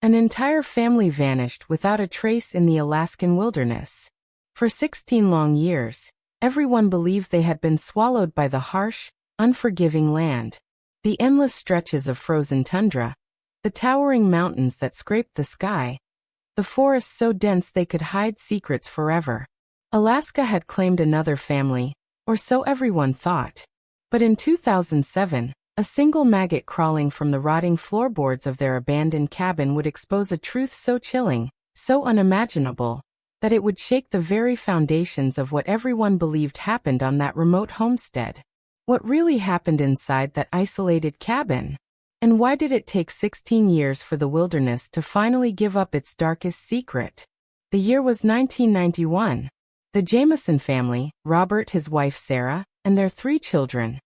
An entire family vanished without a trace in the Alaskan wilderness. For 16 long years, everyone believed they had been swallowed by the harsh, unforgiving land. The endless stretches of frozen tundra, the towering mountains that scraped the sky, the forests so dense they could hide secrets forever. Alaska had claimed another family, or so everyone thought. But in 2007, a single maggot crawling from the rotting floorboards of their abandoned cabin would expose a truth so chilling, so unimaginable, that it would shake the very foundations of what everyone believed happened on that remote homestead. What really happened inside that isolated cabin? And why did it take 16 years for the wilderness to finally give up its darkest secret? The year was 1991. The Jameson family, Robert, his wife Sarah, and their 3 children,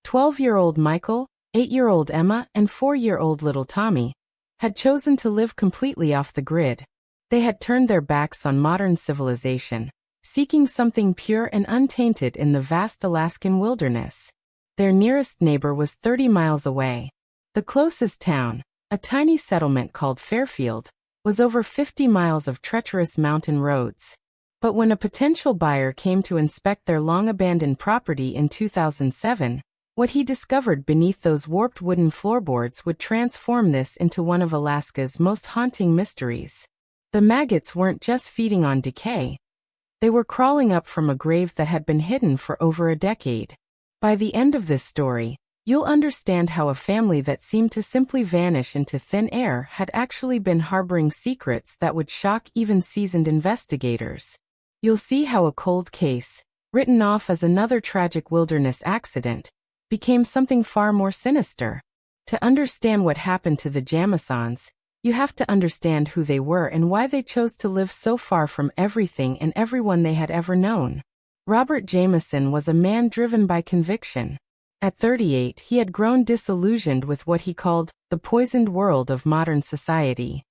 12-year-old Michael, 8-year-old Emma, and 4-year-old little Tommy, had chosen to live completely off the grid. They had turned their backs on modern civilization, seeking something pure and untainted in the vast Alaskan wilderness. Their nearest neighbor was 30 miles away. The closest town, a tiny settlement called Fairfield, was over 50 miles of treacherous mountain roads. But when a potential buyer came to inspect their long-abandoned property in 2007, what he discovered beneath those warped wooden floorboards would transform this into one of Alaska's most haunting mysteries. The maggots weren't just feeding on decay. They were crawling up from a grave that had been hidden for over a decade. By the end of this story, you'll understand how a family that seemed to simply vanish into thin air had actually been harboring secrets that would shock even seasoned investigators. You'll see how a cold case, written off as another tragic wilderness accident, became something far more sinister. To understand what happened to the Jamesons, you have to understand who they were and why they chose to live so far from everything and everyone they had ever known. Robert Jameson was a man driven by conviction. At 38, he had grown disillusioned with what he called the poisoned world of modern society.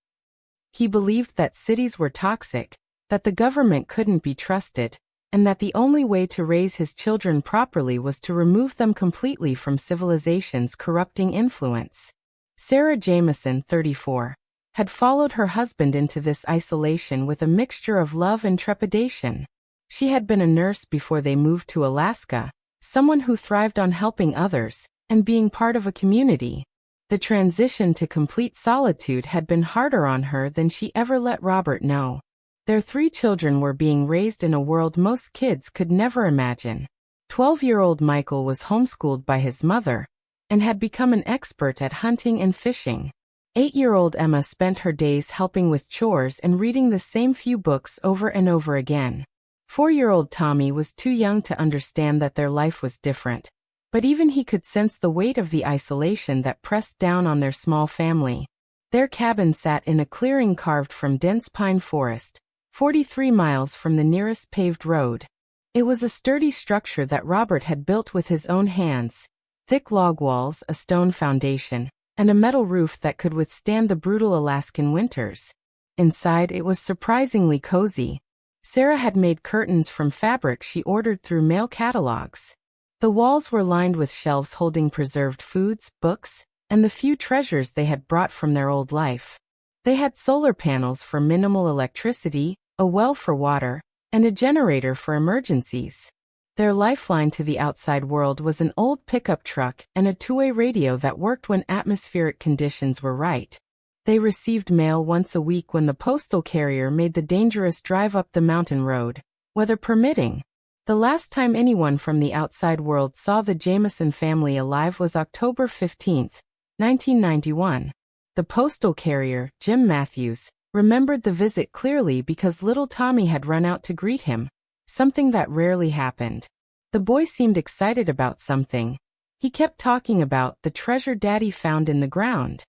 He believed that cities were toxic, that the government couldn't be trusted, and that the only way to raise his children properly was to remove them completely from civilization's corrupting influence. Sarah Jameson, 34, had followed her husband into this isolation with a mixture of love and trepidation. She had been a nurse before they moved to Alaska, someone who thrived on helping others and being part of a community. The transition to complete solitude had been harder on her than she ever let Robert know. Their 3 children were being raised in a world most kids could never imagine. 12-year-old Michael was homeschooled by his mother and had become an expert at hunting and fishing. 8-year-old Emma spent her days helping with chores and reading the same few books over and over again. 4-year-old Tommy was too young to understand that their life was different, but even he could sense the weight of the isolation that pressed down on their small family. Their cabin sat in a clearing carved from dense pine forest, 43 miles from the nearest paved road. It was a sturdy structure that Robert had built with his own hands, thick log walls, a stone foundation, and a metal roof that could withstand the brutal Alaskan winters. Inside, it was surprisingly cozy. Sarah had made curtains from fabric she ordered through mail catalogs. The walls were lined with shelves holding preserved foods, books, and the few treasures they had brought from their old life. They had solar panels for minimal electricity, a well for water, and a generator for emergencies. Their lifeline to the outside world was an old pickup truck and a two-way radio that worked when atmospheric conditions were right. They received mail once a week when the postal carrier made the dangerous drive up the mountain road, weather permitting. The last time anyone from the outside world saw the Jameson family alive was October 15, 1991. The postal carrier, Jim Matthews, remembered the visit clearly because little Tommy had run out to greet him, something that rarely happened. The boy seemed excited about something. He kept talking about the treasure Daddy found in the ground.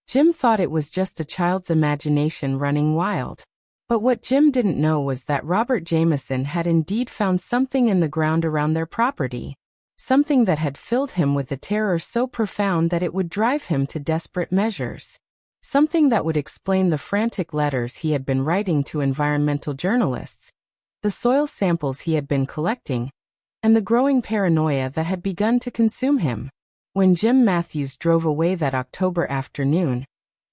Jim thought it was just a child's imagination running wild. But what Jim didn't know was that Robert Jameson had indeed found something in the ground around their property. Something that had filled him with a terror so profound that it would drive him to desperate measures. Something that would explain the frantic letters he had been writing to environmental journalists, the soil samples he had been collecting, and the growing paranoia that had begun to consume him. When Jim Matthews drove away that October afternoon,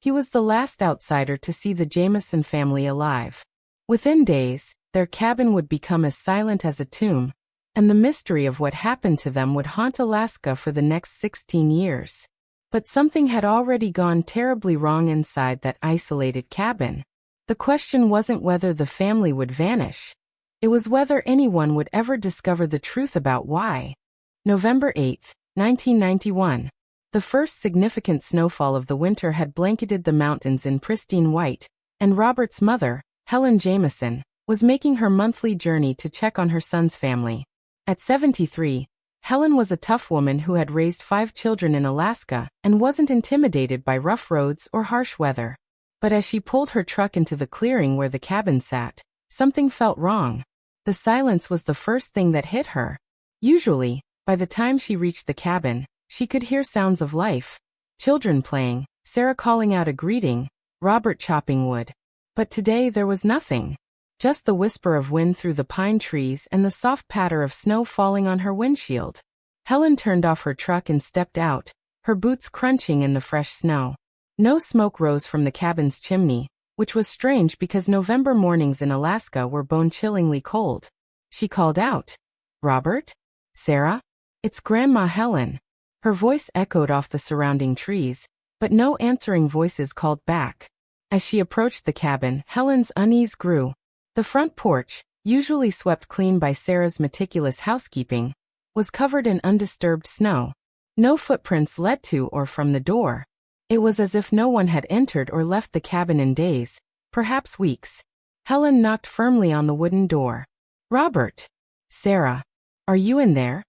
He was the last outsider to see the Jameson family alive. Within days, their cabin would become as silent as a tomb, and the mystery of what happened to them would haunt Alaska for the next 16 years. But something had already gone terribly wrong inside that isolated cabin. The question wasn't whether the family would vanish. It was whether anyone would ever discover the truth about why. November 8, 1991. The first significant snowfall of the winter had blanketed the mountains in pristine white, and Robert's mother, Helen Jameson, was making her monthly journey to check on her son's family. At 73, Helen was a tough woman who had raised 5 children in Alaska and wasn't intimidated by rough roads or harsh weather. But as she pulled her truck into the clearing where the cabin sat, something felt wrong. The silence was the first thing that hit her. Usually, by the time she reached the cabin, she could hear sounds of life. Children playing, Sarah calling out a greeting, Robert chopping wood. But today there was nothing. Just the whisper of wind through the pine trees and the soft patter of snow falling on her windshield. Helen turned off her truck and stepped out, her boots crunching in the fresh snow. No smoke rose from the cabin's chimney, which was strange because November mornings in Alaska were bone-chillingly cold. She called out, "Robert? Sarah? It's Grandma Helen." Her voice echoed off the surrounding trees, but no answering voices called back. As she approached the cabin, Helen's unease grew. The front porch, usually swept clean by Sarah's meticulous housekeeping, was covered in undisturbed snow. No footprints led to or from the door. It was as if no one had entered or left the cabin in days, perhaps weeks. Helen knocked firmly on the wooden door. "Robert? Sarah? Are you in there?"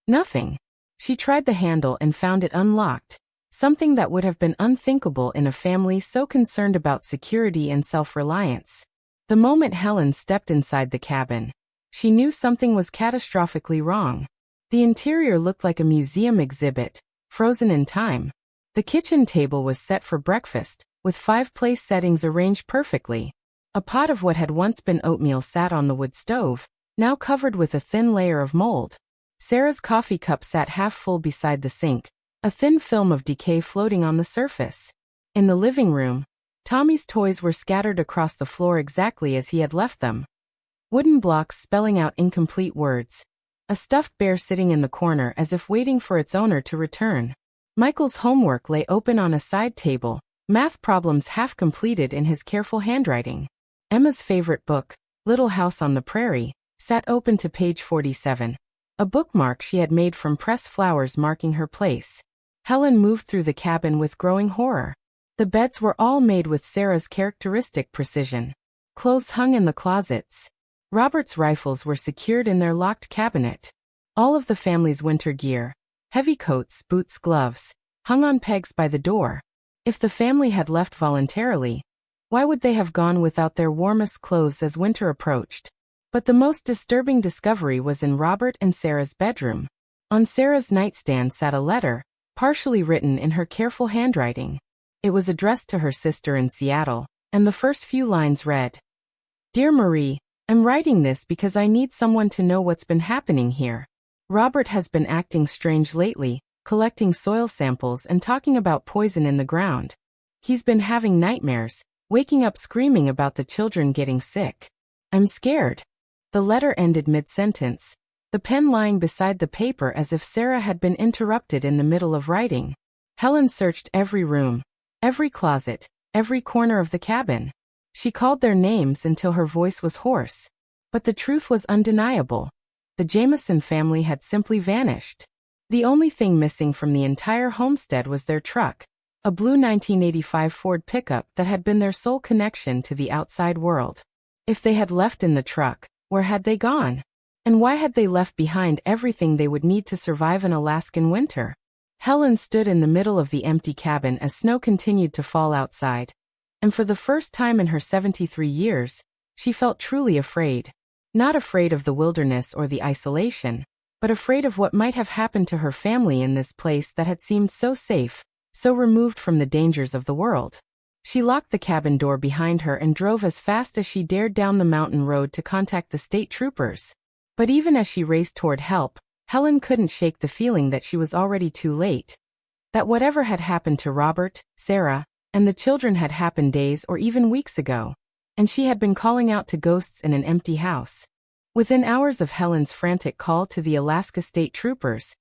Nothing. She tried the handle and found it unlocked, something that would have been unthinkable in a family so concerned about security and self-reliance. The moment Helen stepped inside the cabin, she knew something was catastrophically wrong. The interior looked like a museum exhibit, frozen in time. The kitchen table was set for breakfast, with 5 place settings arranged perfectly. A pot of what had once been oatmeal sat on the wood stove, now covered with a thin layer of mold. Sarah's coffee cup sat half full beside the sink, a thin film of decay floating on the surface. In the living room, Tommy's toys were scattered across the floor exactly as he had left them. Wooden blocks spelling out incomplete words. A stuffed bear sitting in the corner as if waiting for its owner to return. Michael's homework lay open on a side table, math problems half completed in his careful handwriting. Emma's favorite book, Little House on the Prairie, sat open to page 47, a bookmark she had made from pressed flowers marking her place. Helen moved through the cabin with growing horror. The beds were all made with Sarah's characteristic precision. Clothes hung in the closets. Robert's rifles were secured in their locked cabinet. All of the family's winter gear, heavy coats, boots, gloves, hung on pegs by the door. If the family had left voluntarily, why would they have gone without their warmest clothes as winter approached? But the most disturbing discovery was in Robert and Sarah's bedroom. On Sarah's nightstand sat a letter, partially written in her careful handwriting. It was addressed to her sister in Seattle, and the first few lines read, "Dear Marie, I'm writing this because I need someone to know what's been happening here. Robert has been acting strange lately, collecting soil samples and talking about poison in the ground. He's been having nightmares, waking up screaming about the children getting sick. I'm scared." The letter ended mid-sentence, the pen lying beside the paper as if Sarah had been interrupted in the middle of writing. Helen searched every room, every closet, every corner of the cabin. She called their names until her voice was hoarse. But the truth was undeniable. The Jameson family had simply vanished. The only thing missing from the entire homestead was their truck, a blue 1985 Ford pickup that had been their sole connection to the outside world. If they had left in the truck, where had they gone? And why had they left behind everything they would need to survive an Alaskan winter? Helen stood in the middle of the empty cabin as snow continued to fall outside. And for the first time in her 73 years, she felt truly afraid. Not afraid of the wilderness or the isolation, but afraid of what might have happened to her family in this place that had seemed so safe, so removed from the dangers of the world. She locked the cabin door behind her and drove as fast as she dared down the mountain road to contact the state troopers. But even as she raced toward help, Helen couldn't shake the feeling that she was already too late. That whatever had happened to Robert, Sarah, and the children had happened days or even weeks ago, and she had been calling out to ghosts in an empty house. Within hours of Helen's frantic call to the Alaska State Troopers,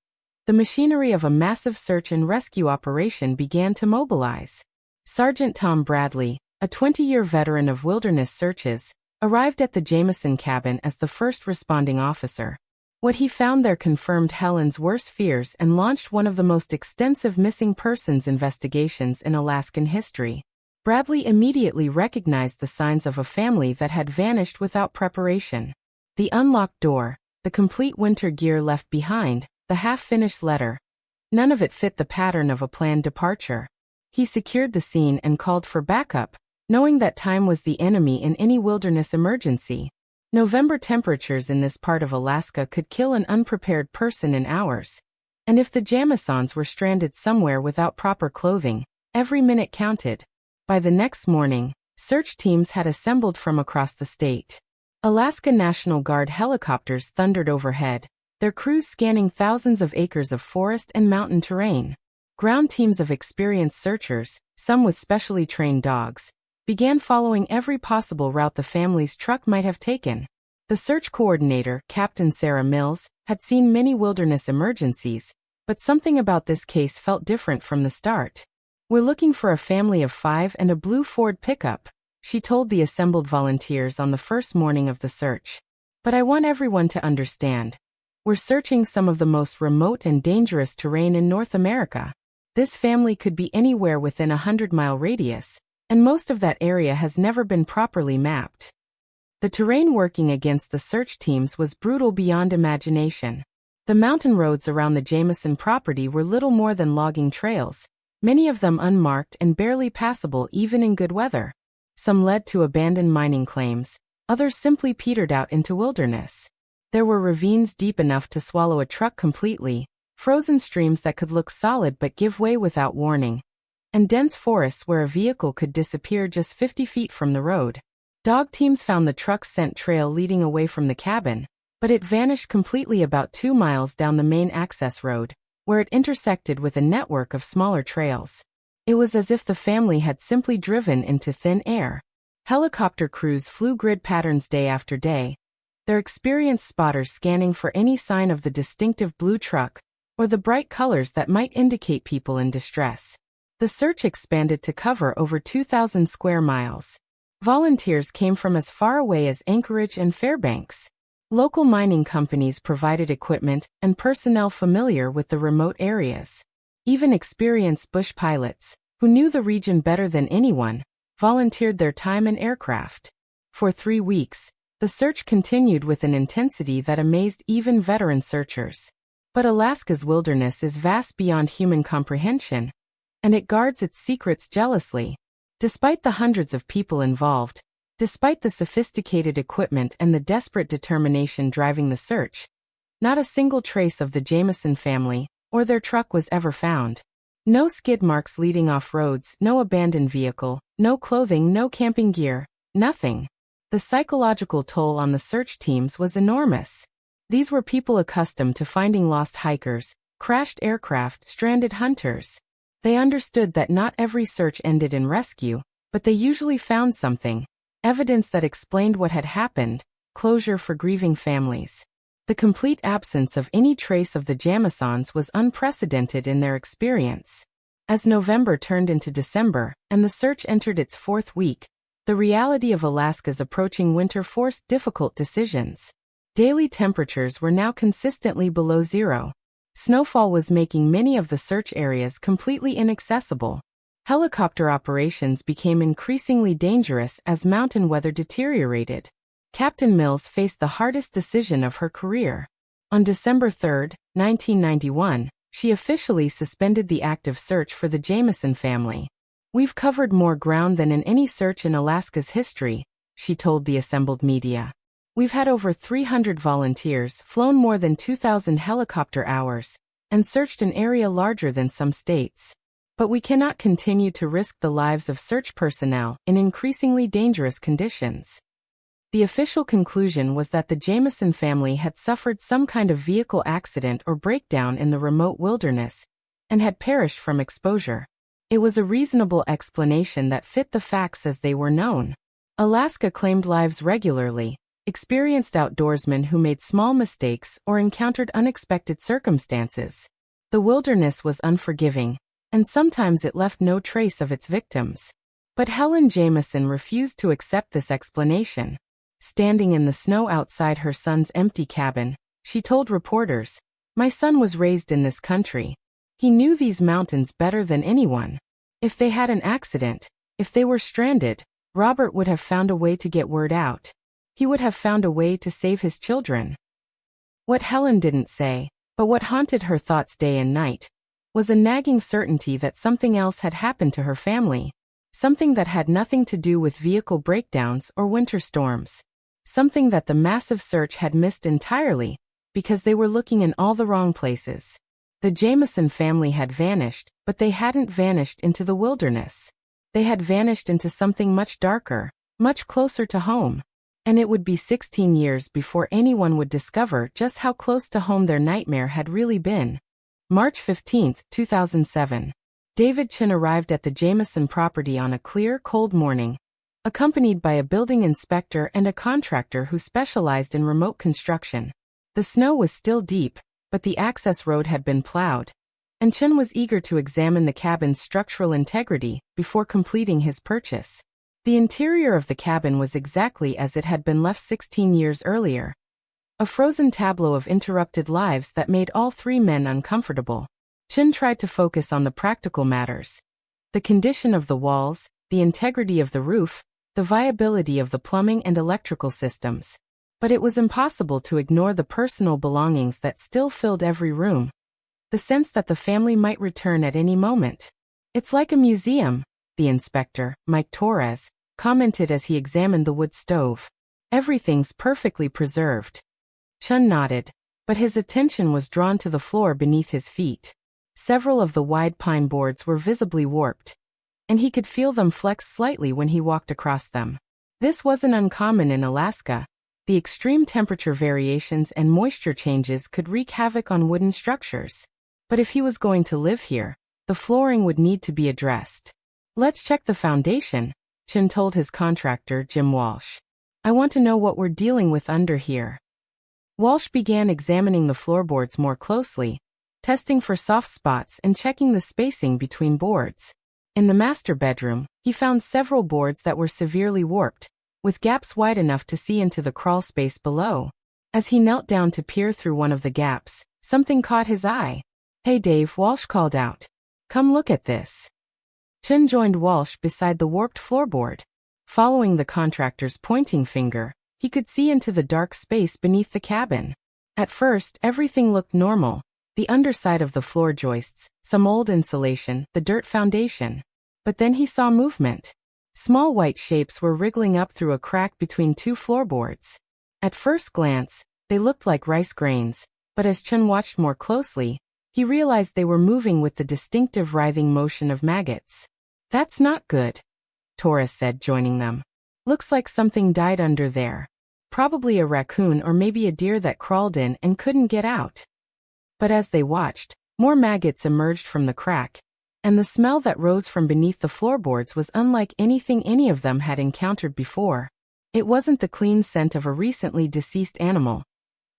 the machinery of a massive search and rescue operation began to mobilize. Sergeant Tom Bradley, a 20-year veteran of wilderness searches, arrived at the Jameson cabin as the first responding officer. What he found there confirmed Helen's worst fears and launched one of the most extensive missing persons investigations in Alaskan history. Bradley immediately recognized the signs of a family that had vanished without preparation. The unlocked door, the complete winter gear left behind, the half-finished letter. None of it fit the pattern of a planned departure. He secured the scene and called for backup, knowing that time was the enemy in any wilderness emergency. November temperatures in this part of Alaska could kill an unprepared person in hours. And if the Jamesons were stranded somewhere without proper clothing, every minute counted. By the next morning, search teams had assembled from across the state. Alaska National Guard helicopters thundered overhead, their crews scanning thousands of acres of forest and mountain terrain. Ground teams of experienced searchers, some with specially trained dogs, began following every possible route the family's truck might have taken. The search coordinator, Captain Sarah Mills, had seen many wilderness emergencies, but something about this case felt different from the start. "We're looking for a family of 5 and a blue Ford pickup," she told the assembled volunteers on the first morning of the search. "But I want everyone to understand. We're searching some of the most remote and dangerous terrain in North America. This family could be anywhere within a 100-mile radius, and most of that area has never been properly mapped." The terrain working against the search teams was brutal beyond imagination. The mountain roads around the Jameson property were little more than logging trails, many of them unmarked and barely passable even in good weather. Some led to abandoned mining claims, others simply petered out into wilderness. There were ravines deep enough to swallow a truck completely, frozen streams that could look solid but give way without warning, and dense forests where a vehicle could disappear just 50 feet from the road. Dog teams found the truck's scent trail leading away from the cabin, but it vanished completely about 2 miles down the main access road, where it intersected with a network of smaller trails. It was as if the family had simply driven into thin air. Helicopter crews flew grid patterns day after day, their experienced spotters scanning for any sign of the distinctive blue truck or the bright colors that might indicate people in distress. The search expanded to cover over 2,000 square miles. Volunteers came from as far away as Anchorage and Fairbanks. Local mining companies provided equipment and personnel familiar with the remote areas. Even experienced bush pilots, who knew the region better than anyone, volunteered their time and aircraft. For 3 weeks, the search continued with an intensity that amazed even veteran searchers. But Alaska's wilderness is vast beyond human comprehension, and it guards its secrets jealously. Despite the hundreds of people involved, despite the sophisticated equipment and the desperate determination driving the search, not a single trace of the Jameson family or their truck was ever found. No skid marks leading off roads, no abandoned vehicle, no clothing, no camping gear, nothing. The psychological toll on the search teams was enormous. These were people accustomed to finding lost hikers, crashed aircraft, stranded hunters. They understood that not every search ended in rescue, but they usually found something, evidence that explained what had happened, closure for grieving families. The complete absence of any trace of the Jamesons was unprecedented in their experience. As November turned into December, and the search entered its 4th week, the reality of Alaska's approaching winter forced difficult decisions. Daily temperatures were now consistently below zero. Snowfall was making many of the search areas completely inaccessible. Helicopter operations became increasingly dangerous as mountain weather deteriorated. Captain Mills faced the hardest decision of her career. On December 3, 1991, she officially suspended the active search for the Jameson family. "We've covered more ground than in any search in Alaska's history," she told the assembled media. "We've had over 300 volunteers, flown more than 2,000 helicopter hours, and searched an area larger than some states. But we cannot continue to risk the lives of search personnel in increasingly dangerous conditions." The official conclusion was that the Jameson family had suffered some kind of vehicle accident or breakdown in the remote wilderness, and had perished from exposure. It was a reasonable explanation that fit the facts as they were known. Alaska claimed lives regularly, experienced outdoorsmen who made small mistakes or encountered unexpected circumstances. The wilderness was unforgiving, and sometimes it left no trace of its victims. But Helen Jamieson refused to accept this explanation. Standing in the snow outside her son's empty cabin, she told reporters, "My son was raised in this country. He knew these mountains better than anyone. If they had an accident, if they were stranded, Robert would have found a way to get word out. He would have found a way to save his children." What Helen didn't say, but what haunted her thoughts day and night, was a nagging certainty that something else had happened to her family. Something that had nothing to do with vehicle breakdowns or winter storms. Something that the massive search had missed entirely, because they were looking in all the wrong places. The Jamieson family had vanished, but they hadn't vanished into the wilderness. They had vanished into something much darker, much closer to home. And it would be 16 years before anyone would discover just how close to home their nightmare had really been. March 15, 2007. David Chin arrived at the Jamieson property on a clear, cold morning, accompanied by a building inspector and a contractor who specialized in remote construction. The snow was still deep, but the access road had been plowed, and Chin was eager to examine the cabin's structural integrity before completing his purchase. The interior of the cabin was exactly as it had been left 16 years earlier. A frozen tableau of interrupted lives that made all three men uncomfortable. Chin tried to focus on the practical matters. The condition of the walls, the integrity of the roof, the viability of the plumbing and electrical systems. But it was impossible to ignore the personal belongings that still filled every room. The sense that the family might return at any moment. "It's like a museum," the inspector, Mike Torres, commented as he examined the wood stove. "Everything's perfectly preserved." Chun nodded, but his attention was drawn to the floor beneath his feet. Several of the wide pine boards were visibly warped, and he could feel them flex slightly when he walked across them. This wasn't uncommon in Alaska. The extreme temperature variations and moisture changes could wreak havoc on wooden structures. But if he was going to live here, the flooring would need to be addressed. "Let's check the foundation," Chin told his contractor, Jim Walsh. "I want to know what we're dealing with under here." Walsh began examining the floorboards more closely, testing for soft spots and checking the spacing between boards. In the master bedroom, he found several boards that were severely warped, with gaps wide enough to see into the crawl space below. As he knelt down to peer through one of the gaps, something caught his eye. "Hey Dave," Walsh called out. "Come look at this." Chin joined Walsh beside the warped floorboard. Following the contractor's pointing finger, he could see into the dark space beneath the cabin. At first, everything looked normal. The underside of the floor joists, some old insulation, the dirt foundation. But then he saw movement. Small white shapes were wriggling up through a crack between two floorboards. At first glance, they looked like rice grains, but as Chun watched more closely, he realized they were moving with the distinctive writhing motion of maggots. "That's not good," Torres said, joining them. "Looks like something died under there. Probably a raccoon or maybe a deer that crawled in and couldn't get out." But as they watched, more maggots emerged from the crack, and the smell that rose from beneath the floorboards was unlike anything any of them had encountered before. It wasn't the clean scent of a recently deceased animal.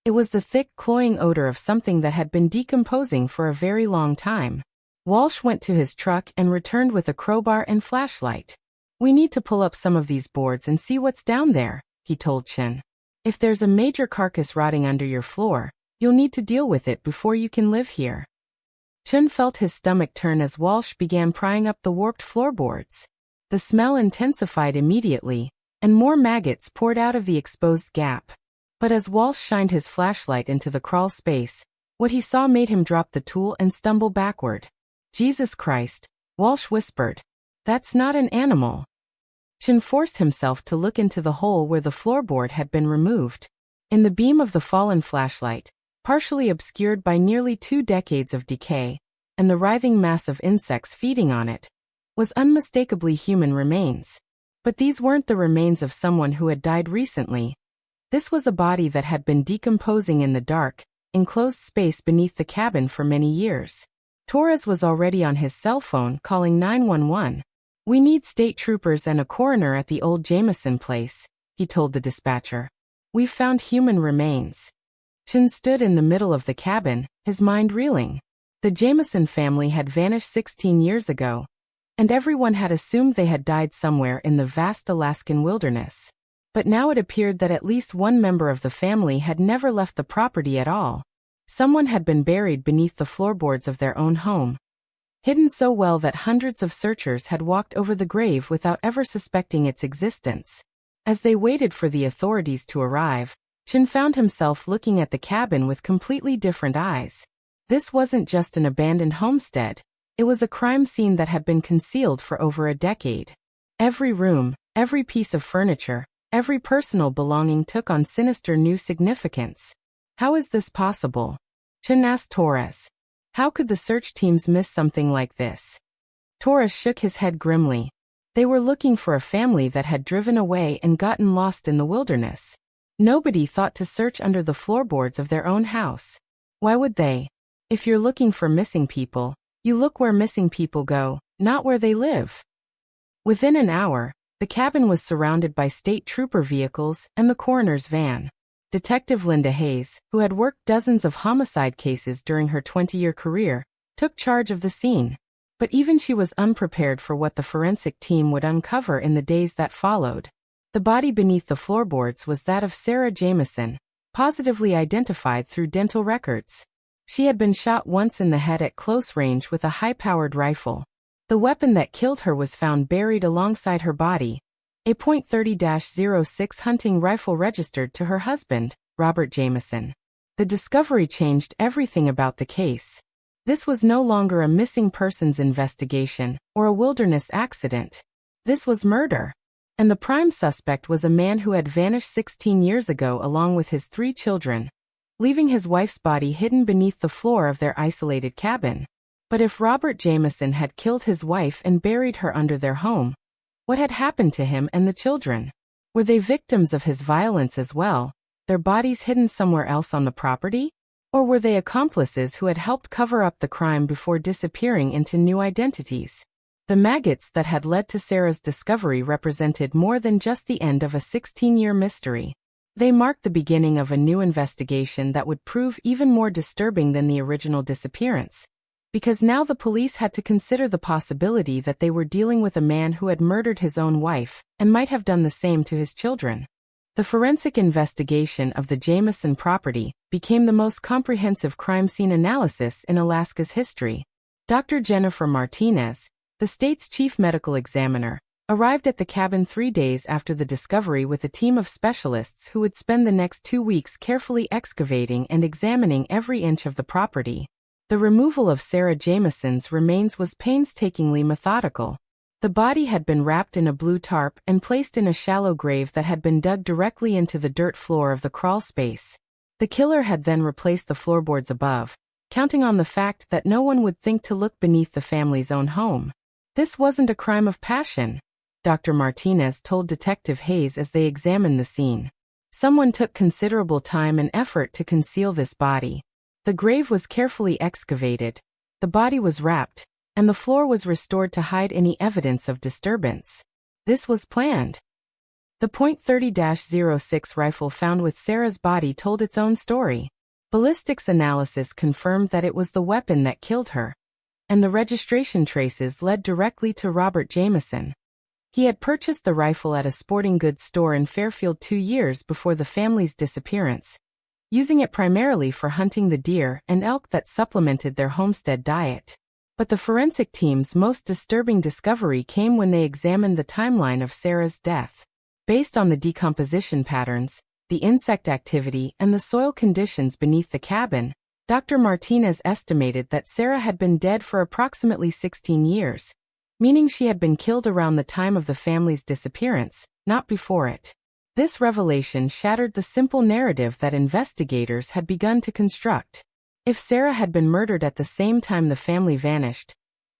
It was the thick, cloying odor of something that had been decomposing for a very long time. Walsh went to his truck and returned with a crowbar and flashlight. "We need to pull up some of these boards and see what's down there," he told Chin. "If there's a major carcass rotting under your floor, you'll need to deal with it before you can live here." Chin felt his stomach turn as Walsh began prying up the warped floorboards. The smell intensified immediately, and more maggots poured out of the exposed gap. But as Walsh shined his flashlight into the crawl space, what he saw made him drop the tool and stumble backward. "Jesus Christ," Walsh whispered. "That's not an animal." Chin forced himself to look into the hole where the floorboard had been removed. In the beam of the fallen flashlight, partially obscured by nearly 2 decades of decay, and the writhing mass of insects feeding on it, was unmistakably human remains. But these weren't the remains of someone who had died recently. This was a body that had been decomposing in the dark, enclosed space beneath the cabin for many years. Torres was already on his cell phone calling 911. "We need state troopers and a coroner at the old Jameson place," he told the dispatcher. "We've found human remains." Chen stood in the middle of the cabin, his mind reeling. The Jameson family had vanished 16 years ago, and everyone had assumed they had died somewhere in the vast Alaskan wilderness. But now it appeared that at least one member of the family had never left the property at all. Someone had been buried beneath the floorboards of their own home, hidden so well that hundreds of searchers had walked over the grave without ever suspecting its existence. As they waited for the authorities to arrive, Chen found himself looking at the cabin with completely different eyes. This wasn't just an abandoned homestead. It was a crime scene that had been concealed for over a decade. Every room, every piece of furniture, every personal belonging took on sinister new significance. "How is this possible?" Chen asked Torres. "How could the search teams miss something like this?" Torres shook his head grimly. They were looking for a family that had driven away and gotten lost in the wilderness. Nobody thought to search under the floorboards of their own house. Why would they? If you're looking for missing people, you look where missing people go, not where they live. Within an hour, the cabin was surrounded by state trooper vehicles and the coroner's van. Detective Linda Hayes, who had worked dozens of homicide cases during her 20-year career, took charge of the scene. But even she was unprepared for what the forensic team would uncover in the days that followed. The body beneath the floorboards was that of Sarah Jameson, positively identified through dental records. She had been shot once in the head at close range with a high-powered rifle. The weapon that killed her was found buried alongside her body, a .30-06 hunting rifle registered to her husband, Robert Jameson. The discovery changed everything about the case. This was no longer a missing persons investigation or a wilderness accident. This was murder. And the prime suspect was a man who had vanished 16 years ago along with his 3 children, leaving his wife's body hidden beneath the floor of their isolated cabin. But if Robert Jameson had killed his wife and buried her under their home, what had happened to him and the children? Were they victims of his violence as well, their bodies hidden somewhere else on the property? Or were they accomplices who had helped cover up the crime before disappearing into new identities? The maggots that had led to Sarah's discovery represented more than just the end of a 16-year mystery. They marked the beginning of a new investigation that would prove even more disturbing than the original disappearance. Because now the police had to consider the possibility that they were dealing with a man who had murdered his own wife and might have done the same to his children. The forensic investigation of the Jameson property became the most comprehensive crime scene analysis in Alaska's history. Dr. Jennifer Martinez, the state's chief medical examiner, arrived at the cabin 3 days after the discovery with a team of specialists who would spend the next 2 weeks carefully excavating and examining every inch of the property. The removal of Sarah Jameson's remains was painstakingly methodical. The body had been wrapped in a blue tarp and placed in a shallow grave that had been dug directly into the dirt floor of the crawl space. The killer had then replaced the floorboards above, counting on the fact that no one would think to look beneath the family's own home. This wasn't a crime of passion, Dr. Martinez told Detective Hayes as they examined the scene. Someone took considerable time and effort to conceal this body. The grave was carefully excavated, the body was wrapped, and the floor was restored to hide any evidence of disturbance. This was planned. The .30-06 rifle found with Sarah's body told its own story. Ballistics analysis confirmed that it was the weapon that killed her, and the registration traces led directly to Robert Jameson. He had purchased the rifle at a sporting goods store in Fairfield 2 years before the family's disappearance, using it primarily for hunting the deer and elk that supplemented their homestead diet. But the forensic team's most disturbing discovery came when they examined the timeline of Sarah's death. Based on the decomposition patterns, the insect activity, and the soil conditions beneath the cabin, Dr. Martinez estimated that Sarah had been dead for approximately 16 years, meaning she had been killed around the time of the family's disappearance, not before it. This revelation shattered the simple narrative that investigators had begun to construct. If Sarah had been murdered at the same time the family vanished,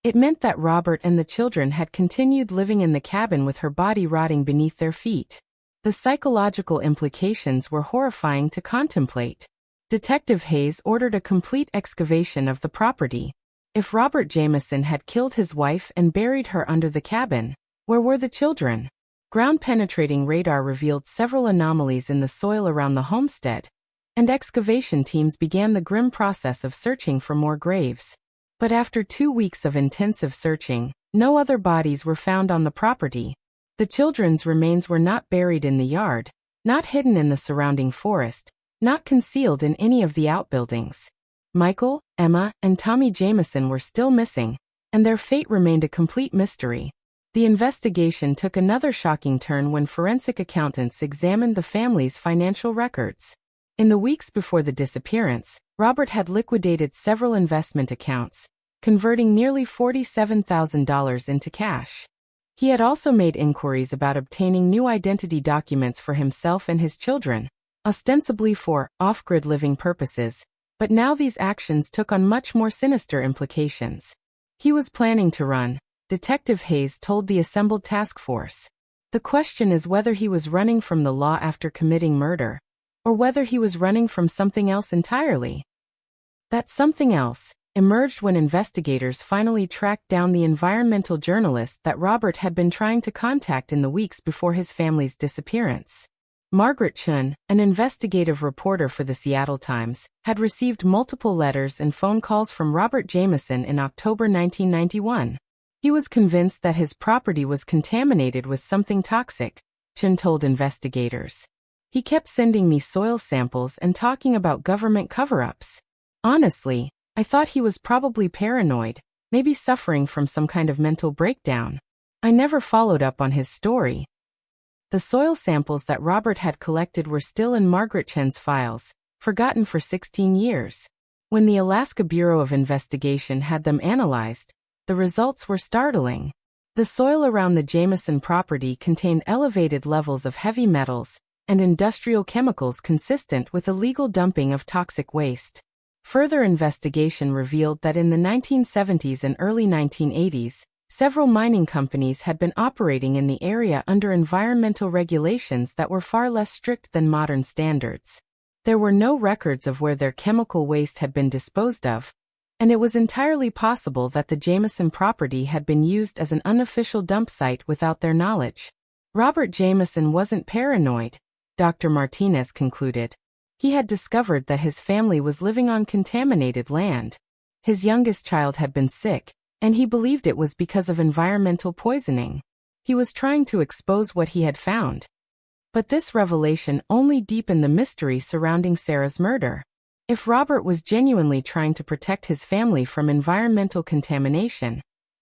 it meant that Robert and the children had continued living in the cabin with her body rotting beneath their feet. The psychological implications were horrifying to contemplate. Detective Hayes ordered a complete excavation of the property. If Robert Jameson had killed his wife and buried her under the cabin, where were the children? Ground-penetrating radar revealed several anomalies in the soil around the homestead, and excavation teams began the grim process of searching for more graves. But after 2 weeks of intensive searching, no other bodies were found on the property. The children's remains were not buried in the yard, not hidden in the surrounding forest, not concealed in any of the outbuildings. Michael, Emma, and Tommy Jameson were still missing, and their fate remained a complete mystery. The investigation took another shocking turn when forensic accountants examined the family's financial records. In the weeks before the disappearance, Robert had liquidated several investment accounts, converting nearly $47,000 into cash. He had also made inquiries about obtaining new identity documents for himself and his children, ostensibly for off-grid living purposes, but now these actions took on much more sinister implications. He was planning to run, Detective Hayes told the assembled task force. The question is whether he was running from the law after committing murder, or whether he was running from something else entirely. That something else emerged when investigators finally tracked down the environmental journalist that Robert had been trying to contact in the weeks before his family's disappearance. Margaret Chun, an investigative reporter for the Seattle Times, had received multiple letters and phone calls from Robert Jameson in October 1991. He was convinced that his property was contaminated with something toxic, Chun told investigators. He kept sending me soil samples and talking about government cover-ups. Honestly, I thought he was probably paranoid, maybe suffering from some kind of mental breakdown. I never followed up on his story. The soil samples that Robert had collected were still in Margaret Chen's files, forgotten for 16 years. When the Alaska Bureau of Investigation had them analyzed, the results were startling. The soil around the Jameson property contained elevated levels of heavy metals and industrial chemicals consistent with illegal dumping of toxic waste. Further investigation revealed that in the 1970s and early 1980s, several mining companies had been operating in the area under environmental regulations that were far less strict than modern standards. There were no records of where their chemical waste had been disposed of, and it was entirely possible that the Jameson property had been used as an unofficial dump site without their knowledge. Robert Jameson wasn't paranoid, Dr. Martinez concluded. He had discovered that his family was living on contaminated land. His youngest child had been sick, and he believed it was because of environmental poisoning. He was trying to expose what he had found. But this revelation only deepened the mystery surrounding Sarah's murder. If Robert was genuinely trying to protect his family from environmental contamination,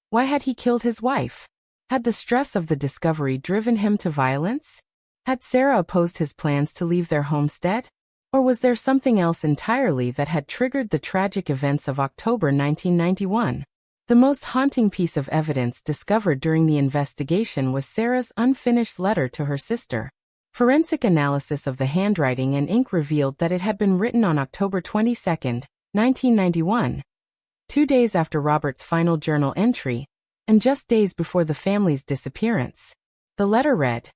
why had he killed his wife? Had the stress of the discovery driven him to violence? Had Sarah opposed his plans to leave their homestead? Or was there something else entirely that had triggered the tragic events of October 1991? The most haunting piece of evidence discovered during the investigation was Sarah's unfinished letter to her sister. Forensic analysis of the handwriting and ink revealed that it had been written on October 22, 1991, 2 days after Robert's final journal entry, and just days before the family's disappearance. The letter read,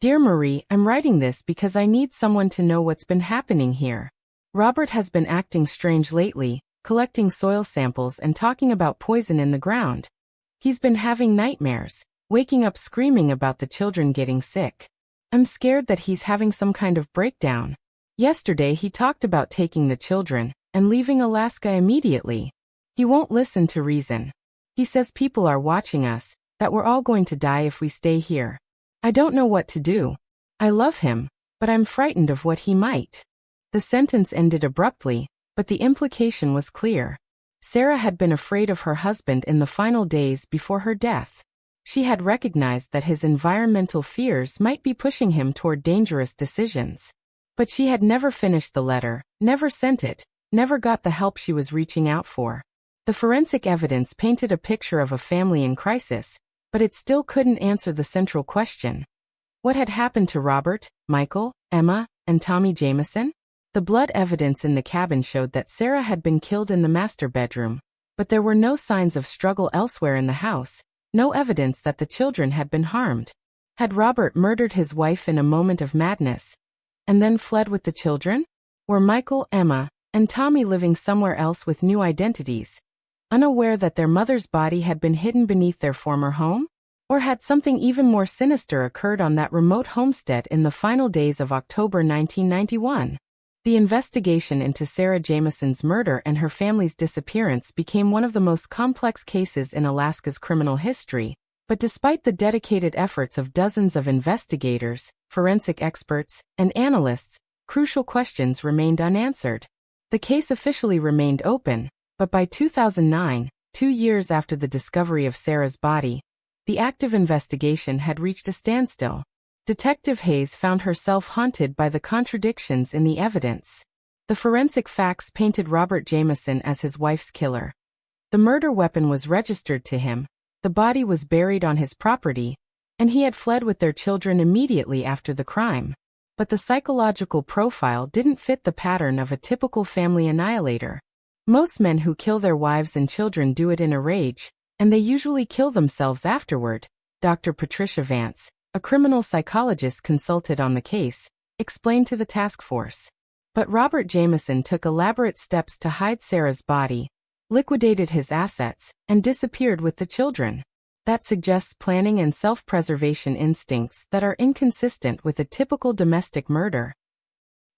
"Dear Marie, I'm writing this because I need someone to know what's been happening here. Robert has been acting strange lately, collecting soil samples and talking about poison in the ground. He's been having nightmares, waking up screaming about the children getting sick. I'm scared that he's having some kind of breakdown. Yesterday he talked about taking the children and leaving Alaska immediately. He won't listen to reason. He says people are watching us, that we're all going to die if we stay here. I don't know what to do. I love him, but I'm frightened of what he might." The sentence ended abruptly, but the implication was clear. Sarah had been afraid of her husband in the final days before her death. She had recognized that his environmental fears might be pushing him toward dangerous decisions. But she had never finished the letter, never sent it, never got the help she was reaching out for. The forensic evidence painted a picture of a family in crisis, but it still couldn't answer the central question. What had happened to Robert, Michael, Emma, and Tommy Jameson? The blood evidence in the cabin showed that Sarah had been killed in the master bedroom, but there were no signs of struggle elsewhere in the house. No evidence that the children had been harmed. Had Robert murdered his wife in a moment of madness, and then fled with the children? Were Michael, Emma, and Tommy living somewhere else with new identities? unaware that their mother's body had been hidden beneath their former home? Or had something even more sinister occurred on that remote homestead in the final days of October 1991? The investigation into Sarah Jamison's murder and her family's disappearance became one of the most complex cases in Alaska's criminal history, but despite the dedicated efforts of dozens of investigators, forensic experts, and analysts, crucial questions remained unanswered. The case officially remained open, but by 2009, 2 years after the discovery of Sarah's body, the active investigation had reached a standstill. Detective Hayes found herself haunted by the contradictions in the evidence. The forensic facts painted Robert Jamison as his wife's killer. The murder weapon was registered to him, the body was buried on his property, and he had fled with their children immediately after the crime. But the psychological profile didn't fit the pattern of a typical family annihilator. Most men who kill their wives and children do it in a rage, and they usually kill themselves afterward. Dr. Patricia Vance, a criminal psychologist consulted on the case, explained to the task force. But Robert Jamison took elaborate steps to hide Sarah's body, liquidated his assets, and disappeared with the children. That suggests planning and self-preservation instincts that are inconsistent with a typical domestic murder.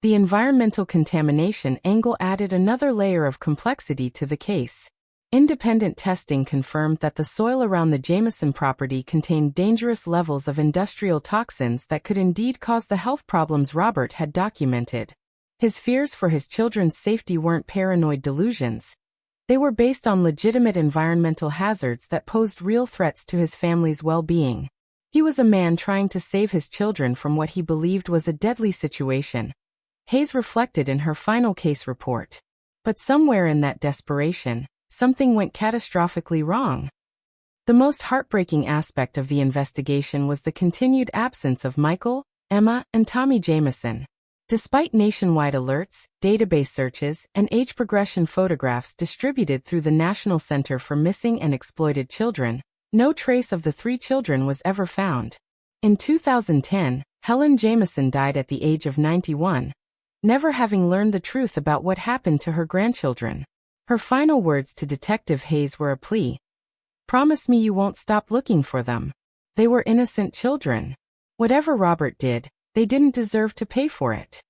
The environmental contamination angle added another layer of complexity to the case. Independent testing confirmed that the soil around the Jamison property contained dangerous levels of industrial toxins that could indeed cause the health problems Robert had documented. His fears for his children's safety weren't paranoid delusions. They were based on legitimate environmental hazards that posed real threats to his family's well-being. He was a man trying to save his children from what he believed was a deadly situation. Hayes reflected in her final case report. But somewhere in that desperation, something went catastrophically wrong. The most heartbreaking aspect of the investigation was the continued absence of Michael, Emma, and Tommy Jamison. Despite nationwide alerts, database searches, and age progression photographs distributed through the National Center for Missing and Exploited Children, no trace of the 3 children was ever found. In 2010, Helen Jamison died at the age of 91, never having learned the truth about what happened to her grandchildren. Her final words to Detective Hayes were a plea. "Promise me you won't stop looking for them. They were innocent children. Whatever Robert did, they didn't deserve to pay for it."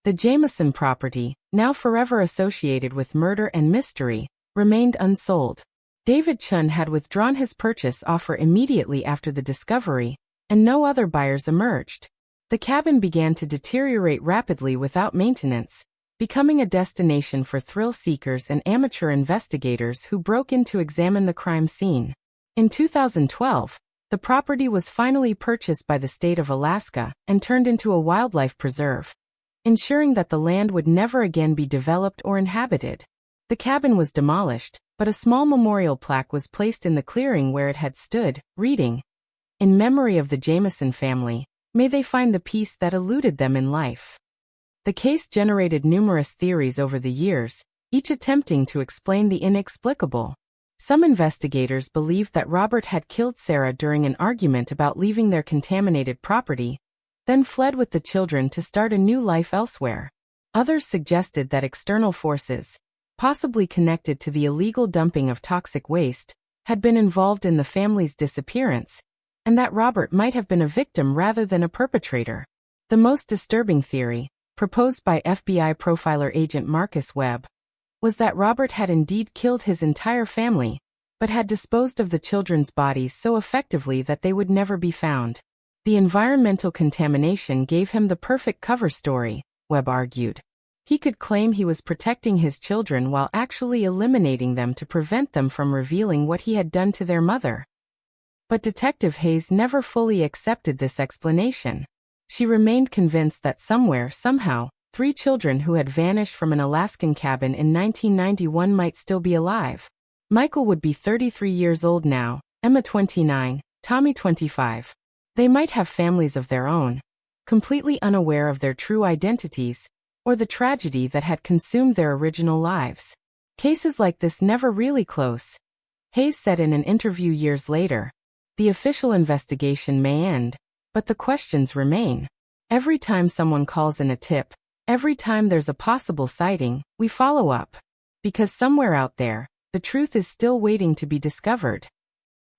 The Jamison property, now forever associated with murder and mystery, remained unsold. David Chun had withdrawn his purchase offer immediately after the discovery, and no other buyers emerged. The cabin began to deteriorate rapidly without maintenance, becoming a destination for thrill seekers and amateur investigators who broke in to examine the crime scene. In 2012, the property was finally purchased by the state of Alaska and turned into a wildlife preserve, ensuring that the land would never again be developed or inhabited. The cabin was demolished, but a small memorial plaque was placed in the clearing where it had stood, reading, "In memory of the Jamison family, may they find the peace that eluded them in life." The case generated numerous theories over the years, each attempting to explain the inexplicable. Some investigators believed that Robert had killed Sarah during an argument about leaving their contaminated property, then fled with the children to start a new life elsewhere. Others suggested that external forces, possibly connected to the illegal dumping of toxic waste, had been involved in the family's disappearance, and that Robert might have been a victim rather than a perpetrator. The most disturbing theory, proposed by FBI profiler agent Marcus Webb, was that Robert had indeed killed his entire family, but had disposed of the children's bodies so effectively that they would never be found. The environmental contamination gave him the perfect cover story, Webb argued. He could claim he was protecting his children while actually eliminating them to prevent them from revealing what he had done to their mother. But Detective Hayes never fully accepted this explanation. She remained convinced that somewhere, somehow, 3 children who had vanished from an Alaskan cabin in 1991 might still be alive. Michael would be 33 years old now, Emma 29, Tommy 25. They might have families of their own, completely unaware of their true identities, or the tragedy that had consumed their original lives. Cases like this never really close. Hayes said in an interview years later, "The official investigation may end, but the questions remain. Every time someone calls in a tip, every time there's a possible sighting, we follow up. Because somewhere out there, the truth is still waiting to be discovered.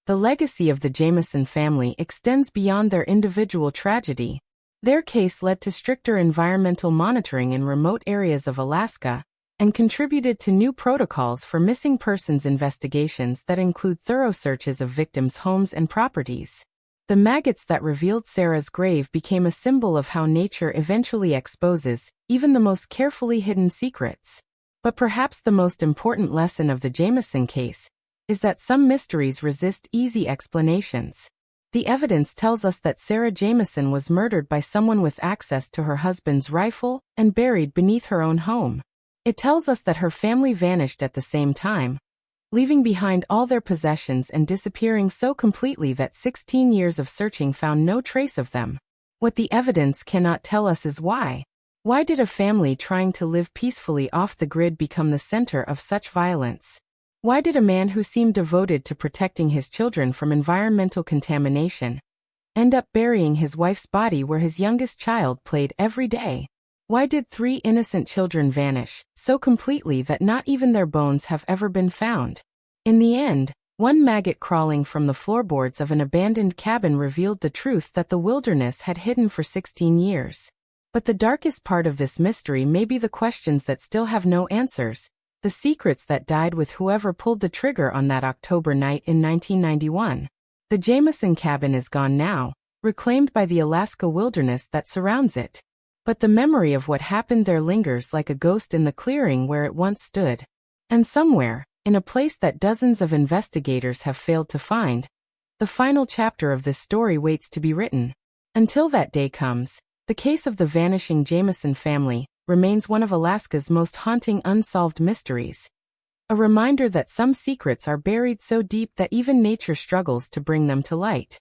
The legacy of the Jameson family extends beyond their individual tragedy. Their case led to stricter environmental monitoring in remote areas of Alaska and contributed to new protocols for missing persons investigations that include thorough searches of victims' homes and properties. The maggots that revealed Sarah's grave became a symbol of how nature eventually exposes even the most carefully hidden secrets. But perhaps the most important lesson of the Jameson case is that some mysteries resist easy explanations. The evidence tells us that Sarah Jameson was murdered by someone with access to her husband's rifle and buried beneath her own home. It tells us that her family vanished at the same time, leaving behind all their possessions and disappearing so completely that 16 years of searching found no trace of them. What the evidence cannot tell us is why. Why did a family trying to live peacefully off the grid become the center of such violence? Why did a man who seemed devoted to protecting his children from environmental contamination end up burying his wife's body where his youngest child played every day? Why did 3 innocent children vanish so completely that not even their bones have ever been found? In the end, one maggot crawling from the floorboards of an abandoned cabin revealed the truth that the wilderness had hidden for 16 years. But the darkest part of this mystery may be the questions that still have no answers, the secrets that died with whoever pulled the trigger on that October night in 1991. The Jameson cabin is gone now, reclaimed by the Alaska wilderness that surrounds it. But the memory of what happened there lingers like a ghost in the clearing where it once stood. And somewhere, in a place that dozens of investigators have failed to find, the final chapter of this story waits to be written. Until that day comes, the case of the vanishing Jameson family remains one of Alaska's most haunting unsolved mysteries. A reminder that some secrets are buried so deep that even nature struggles to bring them to light.